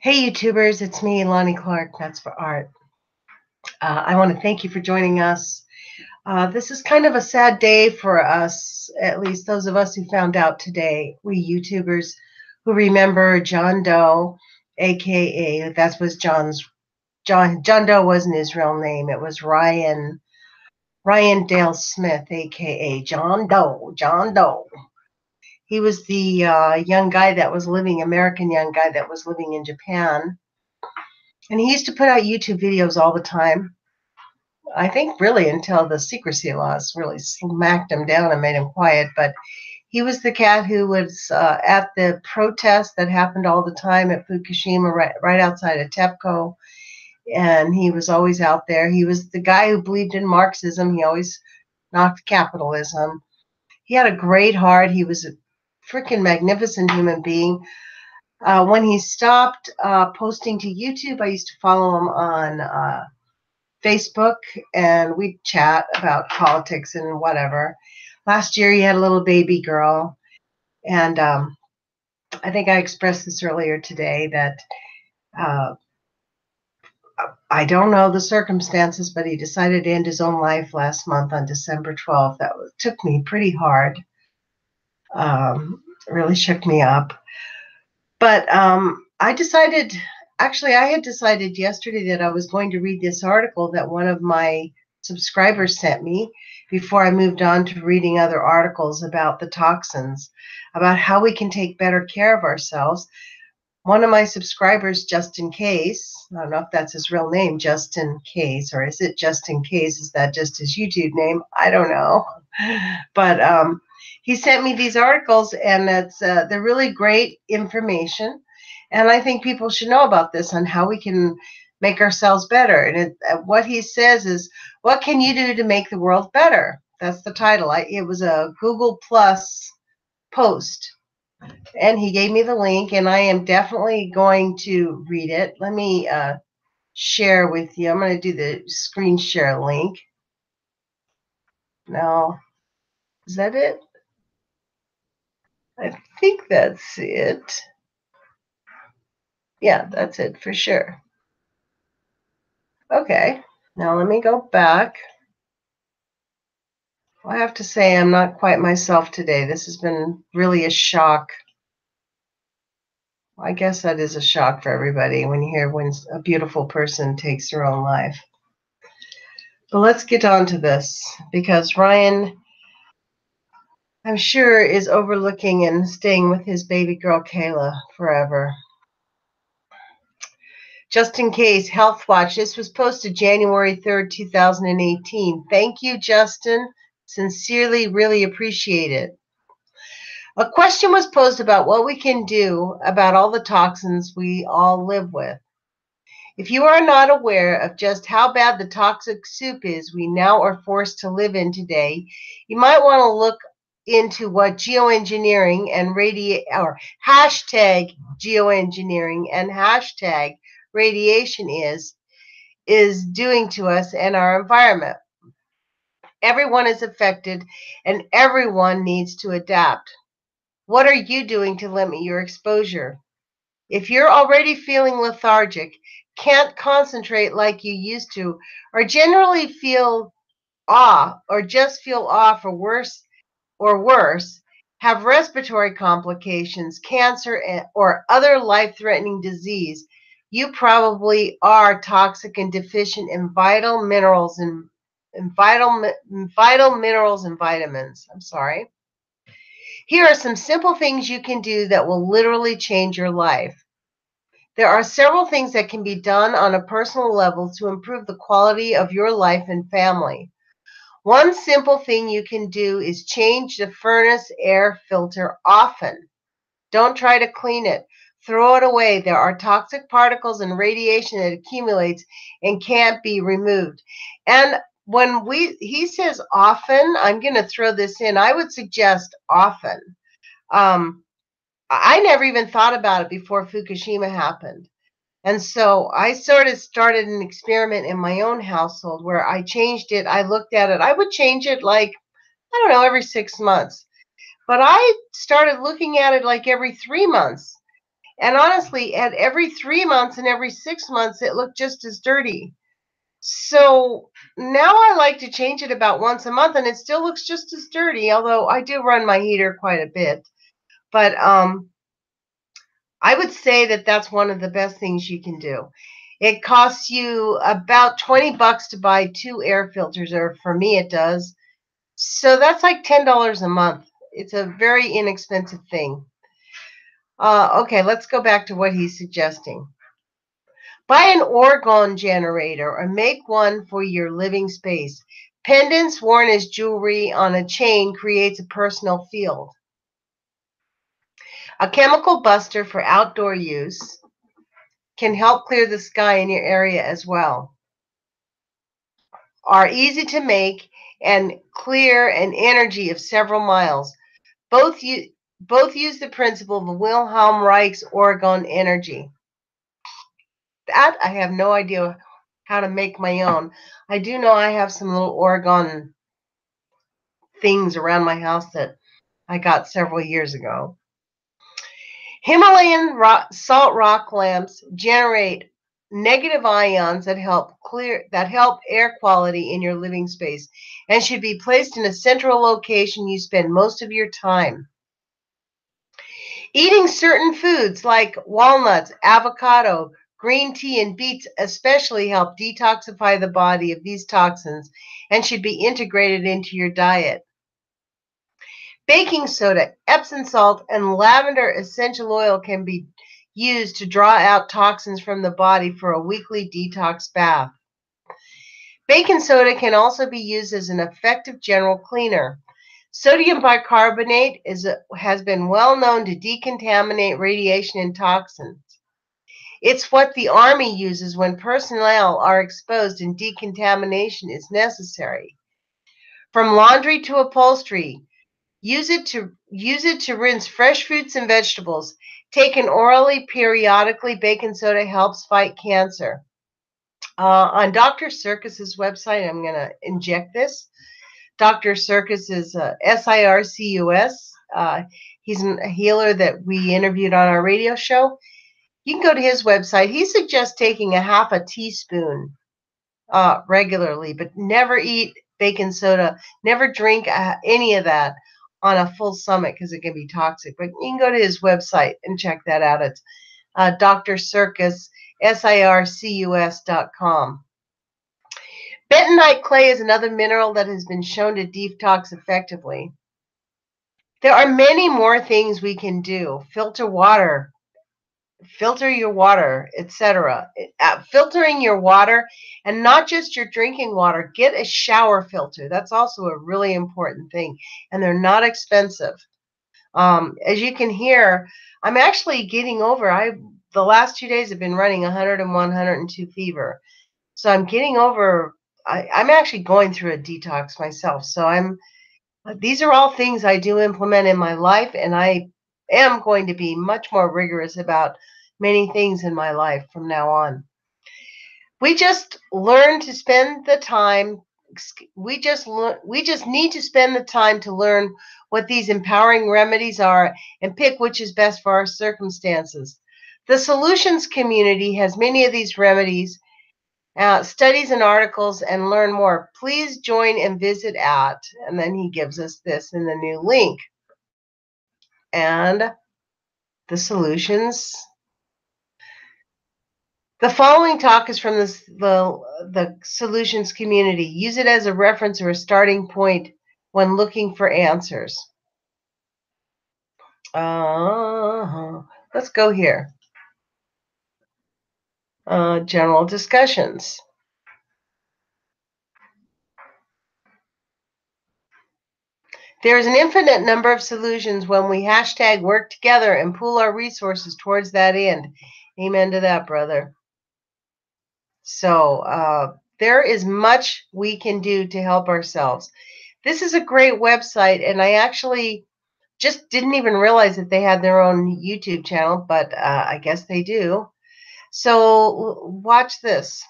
Hey YouTubers, it's me, Lonnie Clark, That's for Art. I want to thank you for joining us. This is kind of a sad day for us, at least those of us who found out today, we YouTubers who remember Jon Doe, aka John Doe wasn't his real name. It was Ryan Dale Smith, aka Jon Doe. Jon Doe. He was the American young guy that was living in Japan. And he used to put out YouTube videos all the time. I think really until the secrecy laws really smacked him down and made him quiet. But he was the cat who was at the protests that happened all the time at Fukushima, right outside of TEPCO. And he was always out there. He was the guy who believed in Marxism. He always knocked capitalism. He had a great heart. He was a freaking magnificent human being. When he stopped posting to YouTube, I used to follow him on Facebook, and we'd chat about politics and whatever. Last year, he had a little baby girl, and I think I expressed this earlier today that uh, I don't know the circumstances, but he decided to end his own life last month on December 12th. Took me pretty hard. Really shook me up. But I had decided yesterday that I was going to read this article that one of my subscribers sent me before I moved on to reading other articles about the toxins, about how we can take better care of ourselves. One of my subscribers, Just in Case, I don't know if that's his real name, Just in Case, or is it Just in Case? Is that just his YouTube name? I don't know. But he sent me these articles, and they're really great information. And I think people should know about this on how we can make ourselves better. And what he says is, what can you do to make the world better? That's the title. It was a Google Plus post. And he gave me the link, and I am definitely going to read it. Let me share with you. I'm going to do the screen share link. Now, is that it? I think that's it. Yeah, that's it for sure. Okay, now let me go back. I have to say I'm not quite myself today. This has been really a shock. I guess that is a shock for everybody when you hear when a beautiful person takes their own life. But let's get on to this, because Ryan, I'm sure, is overlooking and staying with his baby girl Kayla forever. Just in Case, Health Watch. This was posted January 3rd, 2018. Thank you, Justin. Sincerely, really appreciate it. A question was posed about what we can do about all the toxins we all live with. If you are not aware of just how bad the toxic soup is we now are forced to live in today, you might want to look into what geoengineering and hashtag geoengineering and hashtag radiation is doing to us and our environment. Everyone is affected, and everyone needs to adapt. What are you doing to limit your exposure? If you're already feeling lethargic, can't concentrate like you used to, or generally feel off or worse, have respiratory complications, cancer, or other life-threatening disease, you probably are toxic and deficient in vital minerals and vitamins. I'm sorry. Here are some simple things you can do that will literally change your life. There are several things that can be done on a personal level to improve the quality of your life and family. One simple thing you can do is change the furnace air filter often. Don't try to clean it. Throw it away. There are toxic particles and radiation that accumulates and can't be removed. And when he says often, I'm going to throw this in. I would suggest often. I never even thought about it before Fukushima happened. And so I sort of started an experiment in my own household where I changed it. I looked at it. I would change it like, I don't know, every 6 months. But I started looking at it like every 3 months. And honestly, at every 3 months and every 6 months, it looked just as dirty. So now I like to change it about once a month, and it still looks just as dirty, although I do run my heater quite a bit. But I would say that that's one of the best things you can do. It costs you about $20 to buy 2 air filters, or for me it does. So that's like $10 a month. It's a very inexpensive thing. Okay, let's go back to what he's suggesting. Buy an orgone generator or make one for your living space. Pendants worn as jewelry on a chain creates a personal field. A chemical buster for outdoor use can help clear the sky in your area as well. Are easy to make and clear an energy of several miles. Both use the principle of Wilhelm Reich's orgone energy. That I have no idea how to make my own. I do know I have some little orgone things around my house that I got several years ago. Himalayan salt rock lamps generate negative ions that help air quality in your living space and should be placed in a central location you spend most of your time. Eating certain foods like walnuts, avocado, green tea, and beets especially help detoxify the body of these toxins and should be integrated into your diet. Baking soda, Epsom salt, and lavender essential oil can be used to draw out toxins from the body for a weekly detox bath. Baking soda can also be used as an effective general cleaner. Sodium bicarbonate has been well known to decontaminate radiation and toxins. It's what the Army uses when personnel are exposed and decontamination is necessary. From laundry to upholstery, use it to rinse fresh fruits and vegetables. Taken orally periodically, baking soda helps fight cancer. On Dr. Circus's website, I'm going to inject this. Dr. Circus is SIRCUS. He's a healer that we interviewed on our radio show. You can go to his website. He suggests taking a half a teaspoon regularly, but never eat baking soda. Never drink any of that on a full stomach because it can be toxic. But you can go to his website and check that out. It's Dr. Circus, SIRCUS.com. Bentonite clay is another mineral that has been shown to detox effectively. There are many more things we can do. Filter your water, etc. Filtering your water, and not just your drinking water. Get a shower filter. That's also a really important thing, and they're not expensive. As you can hear, I'm actually getting over. The last 2 days have been running 101, 102 fever, so I'm getting over. I'm actually going through a detox myself. So these are all things I do implement in my life, and I am going to be much more rigorous about many things in my life from now on. We just learn to spend the time. We just need to spend the time to learn what these empowering remedies are and pick which is best for our circumstances. The solutions community has many of these remedies, studies and articles, and learn more. Please join and visit at, and then he gives us this in the new link. And the solutions. The following talk is from the solutions community. Use it as a reference or a starting point when looking for answers. Let's go here. General discussions. There is an infinite number of solutions when we hashtag work together and pool our resources towards that end. Amen to that, brother. So there is much we can do to help ourselves. This is a great website, and I actually just didn't even realize that they had their own YouTube channel, but I guess they do. So watch this.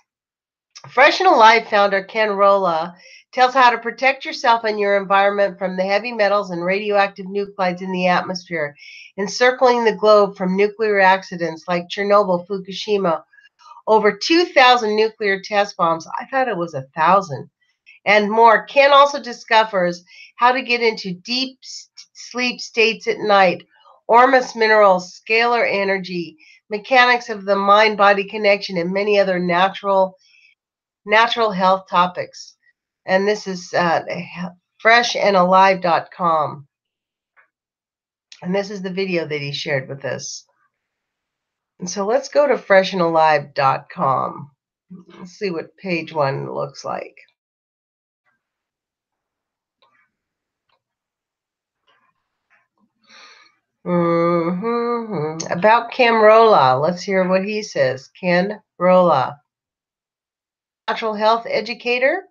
Fresh and Alive founder Ken Rolla Tells how to protect yourself and your environment from the heavy metals and radioactive nuclides in the atmosphere, encircling the globe from nuclear accidents like Chernobyl, Fukushima, over 2,000 nuclear test bombs. I thought it was 1,000. And more. Ken also discovers how to get into deep sleep states at night, Ormus minerals, scalar energy, mechanics of the mind-body connection, and many other natural health topics. And this is freshandalive.com. And this is the video that he shared with us. And so let's go to freshandalive.com. Let's see what page 1 looks like. About Ken Rolla. Let's hear what he says. Ken Rolla. Natural health educator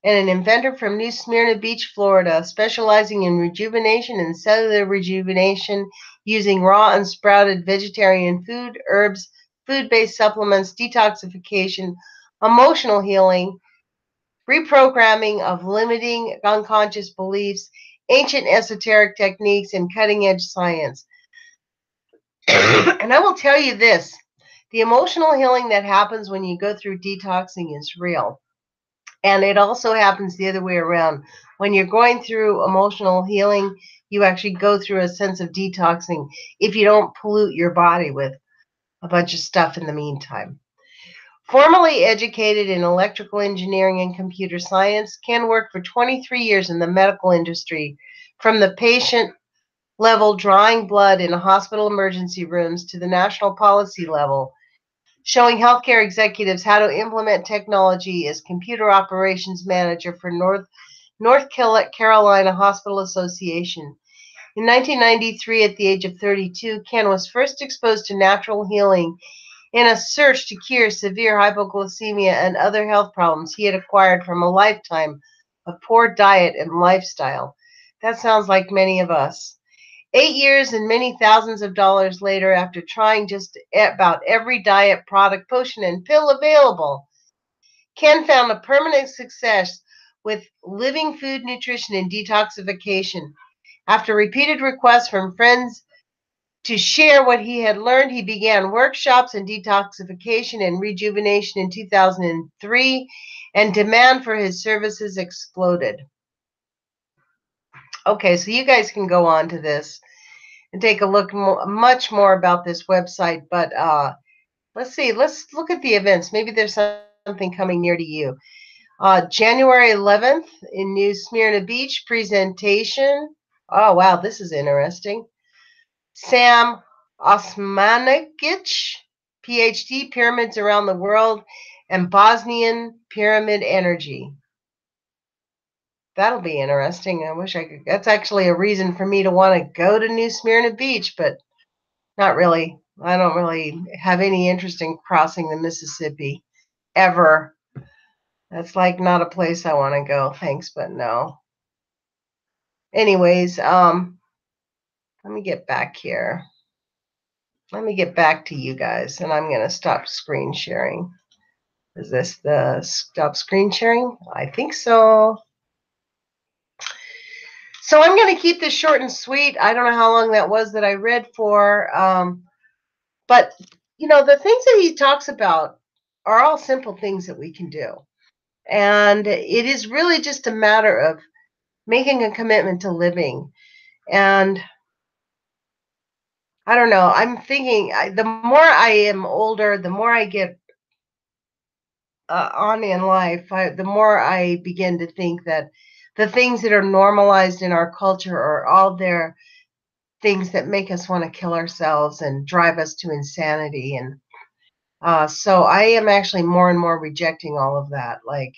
and an inventor from New Smyrna Beach, Florida, specializing in rejuvenation and cellular rejuvenation using raw and sprouted vegetarian food, herbs, food-based supplements, detoxification, emotional healing, reprogramming of limiting unconscious beliefs, ancient esoteric techniques, and cutting-edge science. And I will tell you this, the emotional healing that happens when you go through detoxing is real. And it also happens the other way around. When you're going through emotional healing, you actually go through a sense of detoxing if you don't pollute your body with a bunch of stuff in the meantime. Formerly educated in electrical engineering and computer science, Ken worked for 23 years in the medical industry, from the patient level drawing blood in hospital emergency rooms to the national policy level, showing healthcare executives how to implement technology as computer operations manager for North Carolina Hospital Association. In 1993, at the age of 32, Ken was first exposed to natural healing in a search to cure severe hypoglycemia and other health problems he had acquired from a lifetime of poor diet and lifestyle. That sounds like many of us. 8 years and many thousands of dollars later, after trying just about every diet, product, potion, and pill available, Ken found a permanent success with living food, nutrition, and detoxification. After repeated requests from friends to share what he had learned, he began workshops in detoxification and rejuvenation in 2003, and demand for his services exploded. Okay, so you guys can go on to this and take a look much more about this website. But let's see. Let's look at the events. Maybe there's something coming near to you. January 11th in New Smyrna Beach, presentation. Oh, wow, this is interesting. Sam Osmanagic, PhD, Pyramids Around the World, and Bosnian Pyramid Energy. That'll be interesting. I wish I could. That's actually a reason for me to want to go to New Smyrna Beach, but not really. I don't really have any interest in crossing the Mississippi ever. That's like not a place I want to go. Thanks, but no. Anyways, let me get back here. Let me get back to you guys, and I'm going to stop screen sharing. Is this the stop screen sharing? I think so. So I'm going to keep this short and sweet. I don't know how long that was that I read for. But, you know, the things that he talks about are all simple things that we can do. And it is really just a matter of making a commitment to living. And I don't know, I'm thinking the more I am older, the more I get on in life, the more I begin to think that the things that are normalized in our culture are all there things that make us want to kill ourselves and drive us to insanity. And so I am actually more and more rejecting all of that, like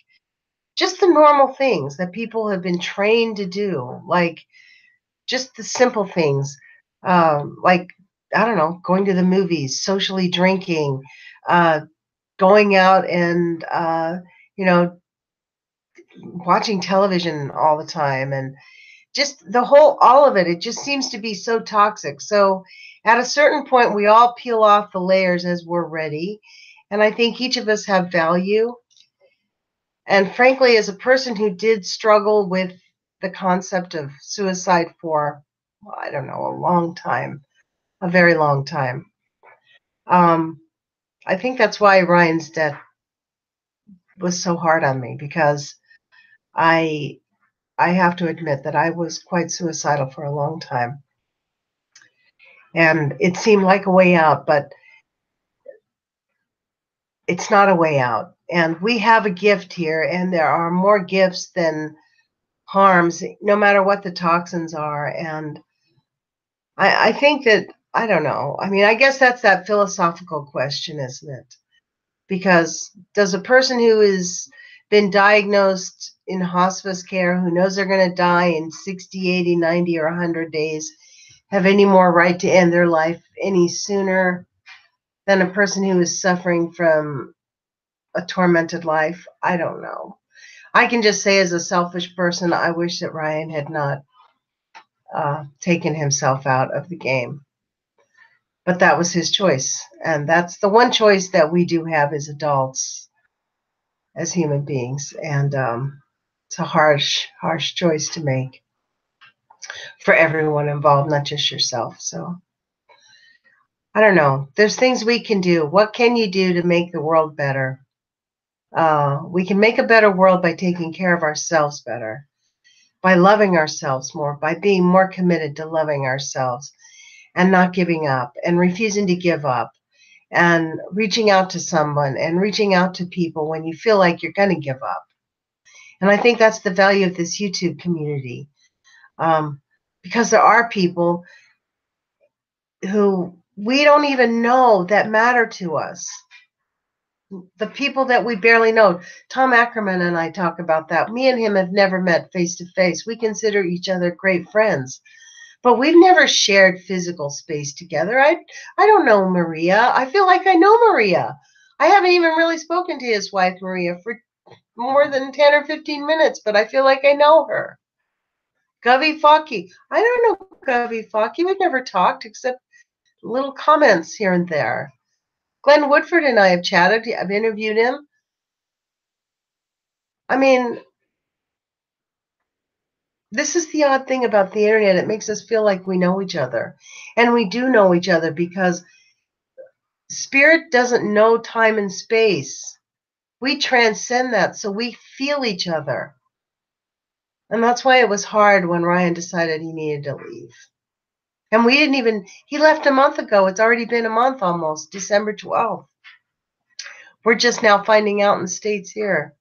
just the normal things that people have been trained to do, like just the simple things, like, I don't know, going to the movies, socially drinking, going out and, you know, watching television all the time, and just all of it, it just seems to be so toxic. So at a certain point, we all peel off the layers as we're ready. And I think each of us have value. And frankly, as a person who did struggle with the concept of suicide for, well, I don't know, a long time, a very long time, I think that's why Ryan's death was so hard on me, because I I have to admit that I was quite suicidal for a long time. And it seemed like a way out, but it's not a way out. And we have a gift here, and there are more gifts than harms, no matter what the toxins are. And I think that, I don't know. I mean, I guess that's that philosophical question, isn't it? Because does a person who has been diagnosed in hospice care, who knows they're going to die in 60, 80, 90, or 100 days, have any more right to end their life any sooner than a person who is suffering from a tormented life? I don't know. I can just say, as a selfish person, I wish that Ryan had not taken himself out of the game. But that was his choice. And that's the one choice that we do have as adults, as human beings. And it's a harsh, harsh choice to make for everyone involved, not just yourself. So I don't know. There's things we can do. What can you do to make the world better? We can make a better world by taking care of ourselves better, by loving ourselves more, by being more committed to loving ourselves and not giving up and refusing to give up, and reaching out to someone and reaching out to people when you feel like you're going to give up. And I think that's the value of this YouTube community, because there are people who we don't even know that matter to us. The people that we barely know. Tom Ackerman and I talk about that. Me and him have never met face to face. We consider each other great friends, but we've never shared physical space together. I don't know Maria. I feel like I know Maria. I haven't even really spoken to his wife, Maria, for more than 10 or 15 minutes, but I feel like I know her. Govey Fawkey. I don't know Govey Fawkey. We've never talked except little comments here and there. Glenn Woodford and I have chatted. I've interviewed him. I mean, this is the odd thing about the internet. It makes us feel like we know each other. And we do know each other, because spirit doesn't know time and space. We transcend that, so we feel each other. And that's why it was hard when Ryan decided he needed to leave. And we didn't even, he left a month ago. It's already been a month almost, December 12th. We're just now finding out in the States here.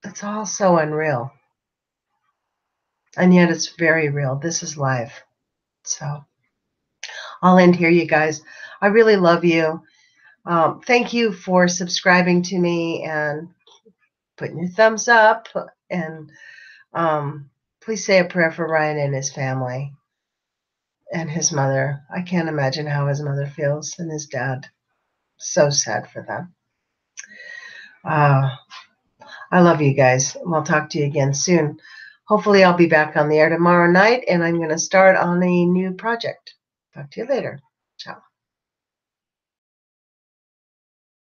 It's all so unreal. And yet it's very real. This is life. So I'll end here, you guys. I really love you. Thank you for subscribing to me and putting your thumbs up. And please say a prayer for Ryan and his family and his mother. I can't imagine how his mother feels, and his dad. So sad for them. I love you guys. We'll talk to you again soon. Hopefully I'll be back on the air tomorrow night, and I'm going to start on a new project. Talk to you later.